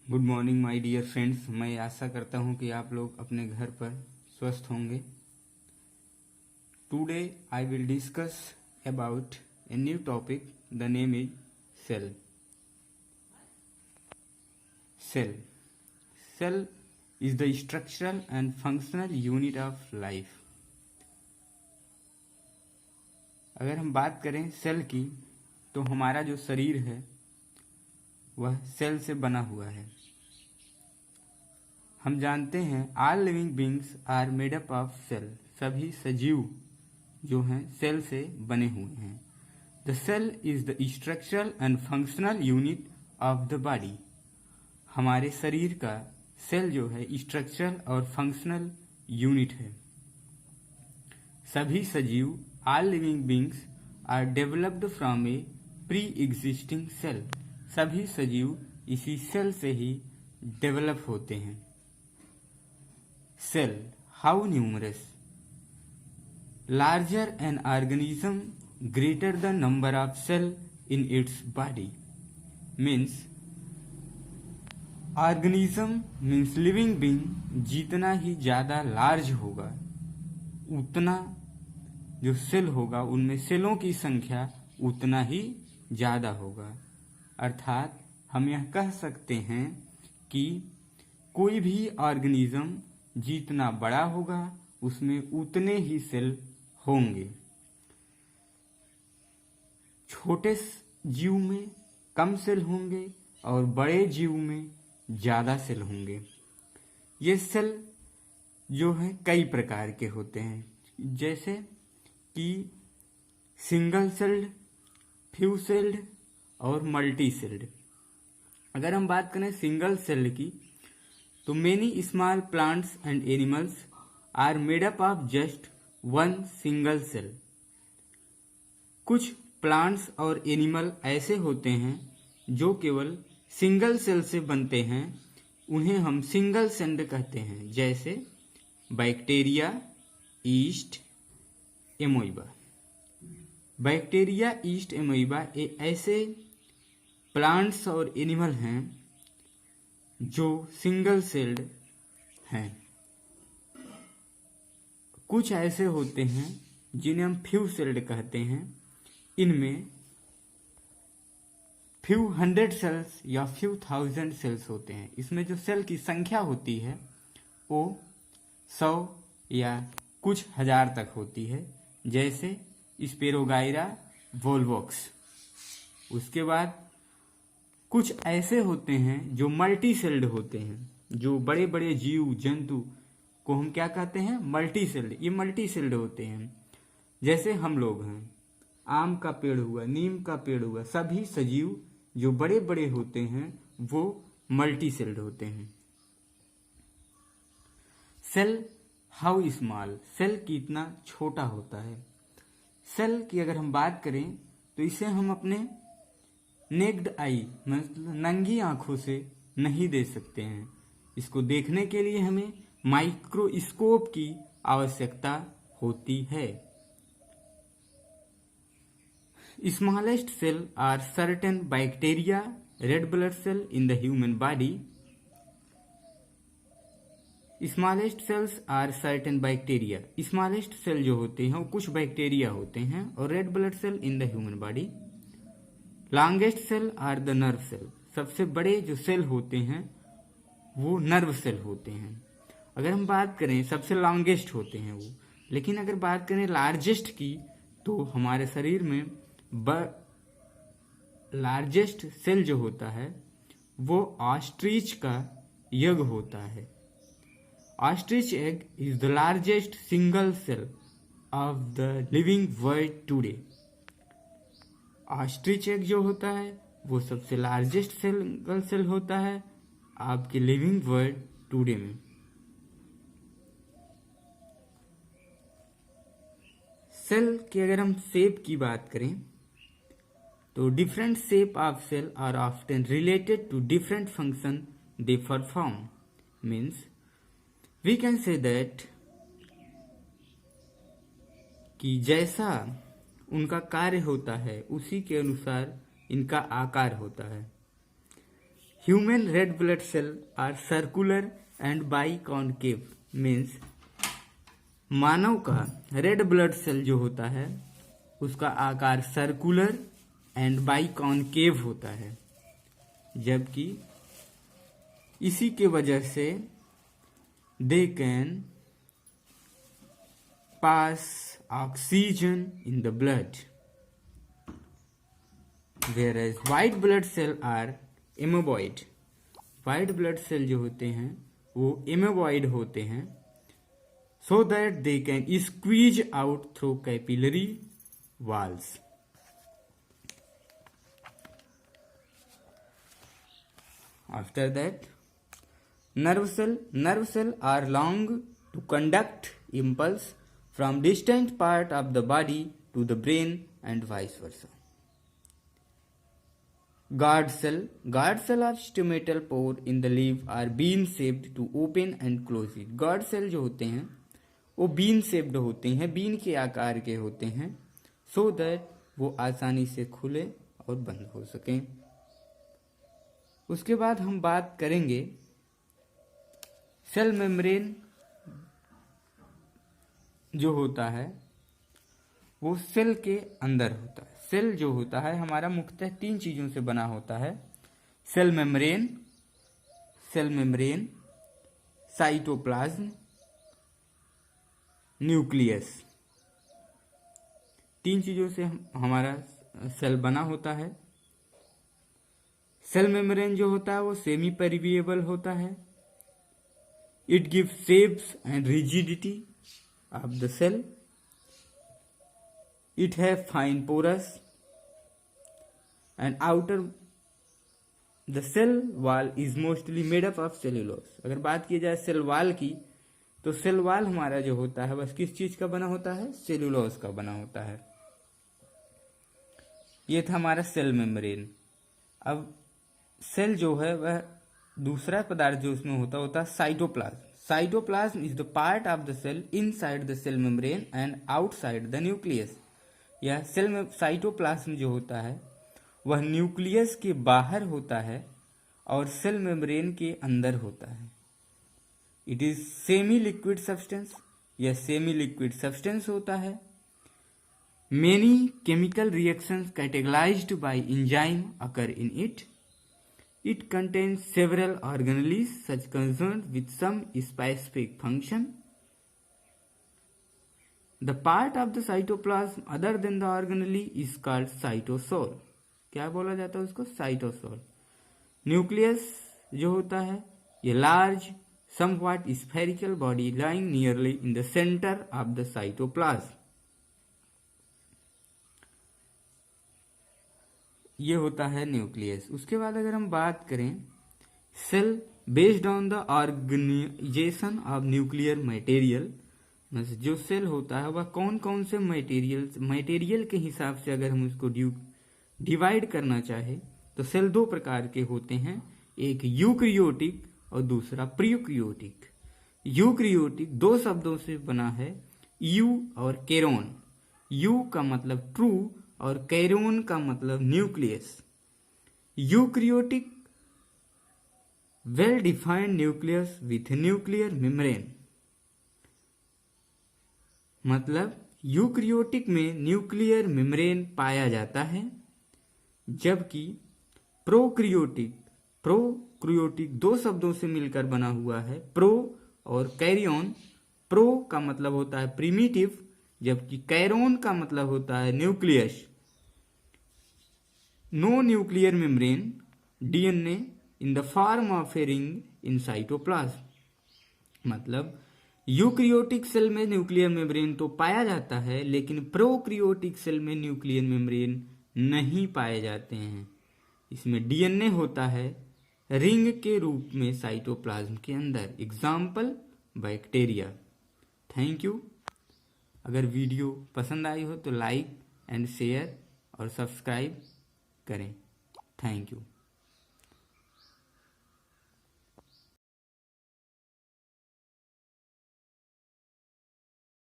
Good morning my dear friends. मैं आशा करता हूं कि आप लोग अपने घर पर स्वस्थ होंगे। Today I will discuss about a new topic. The name is cell. Cell cell is the structural and functional unit of life. अगर हम बात करें सेल की, तो हमारा जो शरीर है वह सेल से बना हुआ है। हम जानते हैं all living beings are made up of cell. सभी सजीव जो हैं सेल से बने हुए हैं। The cell is the structural and functional unit of the body. हमारे शरीर का सेल जो है स्ट्रक्चरल और फंक्शनल यूनिट है। सभी सजीव all living beings are developed from a pre existing cell. सभी सजीव इसी सेल से ही डेवलप होते हैं। Cell, how numerous? Larger an organism, greater the number of cell in its body. Means organism means living being जितना ही ज़्यादा large होगा उतना जो सेल होगा उनमें सेलों की संख्या उतना ही ज़्यादा होगा। अर्थात हम यह कह सकते हैं कि कोई भी ऑर्गेनिज्म जितना बड़ा होगा उसमें उतने ही सेल होंगे। छोटे जीव में कम सेल होंगे और बड़े जीव में ज़्यादा सेल होंगे। ये सेल जो है कई प्रकार के होते हैं, जैसे कि सिंगल सेल्ड, फ्यू सेल्ड और मल्टी सेल्ड। अगर हम बात करें सिंगल सेल की, तो many small plants and animals are made up of just one single cell. कुछ प्लांट्स और एनिमल ऐसे होते हैं जो केवल सिंगल सेल से बनते हैं, उन्हें हम सिंगल सेल्ड कहते हैं, जैसे बैक्टीरिया, ईस्ट, एमोइबा। बैक्टीरिया, ईस्ट, एमोइबा ये ऐसे प्लांट्स और एनिमल हैं जो सिंगल सेल्ड हैं। कुछ ऐसे होते हैं जिन्हें हम फ्यू सेल्ड कहते हैं। इनमें फ्यू हंड्रेड सेल्स या फ्यू थाउजेंड सेल्स होते हैं। इसमें जो सेल की संख्या होती है वो 100 या कुछ हजार तक होती है, जैसे स्पेरोगाइरा वोल्वोक्स। उसके बाद कुछ ऐसे होते हैं जो मल्टी सेल्ड होते हैं, जो बड़े बड़े जीव जंतु को हम क्या कहते हैं, मल्टी सेल्ड। ये मल्टी सेल्ड होते हैं, जैसे हम लोग हैं। आम का पेड़ हुआ, नीम का पेड़ हुआ, सभी सजीव जो बड़े बड़े होते हैं वो मल्टी सेल्ड होते हैं। सेल हाउ स्मॉल, सेल कितना छोटा होता है। सेल की अगर हम बात करें तो इसे हम अपने नेक्ड आई मतलब नंगी आंखों से नहीं देख सकते हैं। इसको देखने के लिए हमें माइक्रोस्कोप की आवश्यकता होती है। Smallest cell are certain bacteria, red blood cell in the human body. Smallest cells are certain bacteria. Smallest cell जो होते हैं वो कुछ बैक्टीरिया होते हैं, और red blood cell in the human body. Longest cell are the nerve cell. सबसे बड़े जो सेल होते हैं वो नर्व सेल होते हैं। अगर हम बात करें सबसे लॉन्गेस्ट होते हैं वो, लेकिन अगर बात करें लार्जेस्ट की, तो हमारे शरीर में लार्जेस्ट सेल जो होता है वो ऑस्ट्रिच का एग होता है। Ostrich egg is the largest single cell of the living world today. Ostrich egg जो होता है वो सबसे लार्जेस्ट सिंगल सेल होता है आपके लिविंग वर्ल्ड टुडे में। सेल की अगर हम शेप की बात करें तो different shape of cell are often related to different function they perform. Means we can say that कि जैसा उनका कार्य होता है उसी के अनुसार इनका आकार होता है। Human red blood cell are circular and biconcave, means मानव का रेड ब्लड सेल जो होता है उसका आकार सर्कुलर एंड बाइकॉनकेव होता है, जबकि इसी के वजह से they can pass oxygen in the blood, whereas white blood cell are amoeboid. white blood cell जो होते हैं वो amoeboid होते हैं, so that they can squeeze out through capillary walls. After that, nerve cell are long to conduct impulse from distant part of the body to the brain and vice versa. Guard cell are stomatal pore in the leaf are bean shaped to open and close it. guard cell जो होते हैं वो bean shaped होते हैं, been के आकार के होते हैं, so that वो आसानी से खुले और बंद हो सकें. उसके बाद हम बात करेंगे सेल मेम्ब्रेन जो होता है वो सेल के अंदर होता है. सेल जो होता है हमारा मुख्यतः 3 चीजों से बना होता है: सेल मेम्ब्रेन, साइटोप्लाज्म, न्यूक्लियस. 3 चीजों से हमारा सेल बना होता है. सेल मेम्ब्रेन जो होता है वो सेमी पेरिविएबल होता है. It gives shapes and rigidity of the cell. It have fine porous and outer the cell wall is mostly made up of cellulose. अगर बात की जाए सेल वॉल की तो सेल वॉल हमारा जो होता है बस किस चीज का बना होता है? सेलुलोज का बना होता है. ये था हमारा सेल मेम्ब्रेन. अब सेल जो है वह दूसरा पदार्थ जो उसमें होता है cytoplasm. Cytoplasm is the part of the cell inside the cell membrane and outside the nucleus. यह सेल में साइटोप्लाज्म जो होता है वह न्यूक्लियस के बाहर होता है और सेल मेम्ब्रेन के अंदर होता है. It is semi liquid substance. यह सेमी लिक्विड सब्सटेंस होता है. Many chemical reactions categorized by enzyme occur in it. It contains several organelles such concerned with some specific function. The part of the cytoplasm other than the organelle is called cytosol. क्या बोला जाता है उसको? Cytosol. Nucleus जो होता है ये large somewhat spherical body lying nearly in the center of the cytoplasm. ये होता है न्यूक्लियस. उसके बाद अगर हम बात करें cell based on the organization of nuclear material, जो सेल होता है वह कौन कौन से मटेरियल के हिसाब से अगर हम उसको डिवाइड करना चाहे तो सेल 2 प्रकार के होते हैं. एक यूकैरियोटिक और दूसरा प्रीयूकैरियोटिक. यूकैरियोटिक 2 शब्दों से बना है, यू और कैरोन. यू का मतलब ट्रू और कैरोन का मतलब nucleus. Eukaryotic well defined nucleus with nuclear membrane. मतलब यूकैरियोटिक में न्यूक्लियर मेम्ब्रेन पाया जाता है, जबकि प्रोकैरियोटिक 2 शब्दों से मिलकर बना हुआ है, प्रो और कैरियन. प्रो का मतलब होता है प्रिमिटिव जबकि कैरोन का मतलब होता है nucleus. No nuclear membrane DNA in the form of a ring in cytoplasm. मतलब यूकैरियोटिक सेल में न्यूक्लियर मेम्ब्रेन तो पाया जाता है लेकिन प्रोकैरियोटिक सेल में न्यूक्लियर मेम्ब्रेन नहीं पाए जाते हैं. इसमें डीएनए होता है रिंग के रूप में साइटोप्लाज्म के अंदर. Example bacteria. Thank you. अगर वीडियो पसंद आई हो तो लाइक एंड शेयर और सब्सक्राइब करें. Thank you.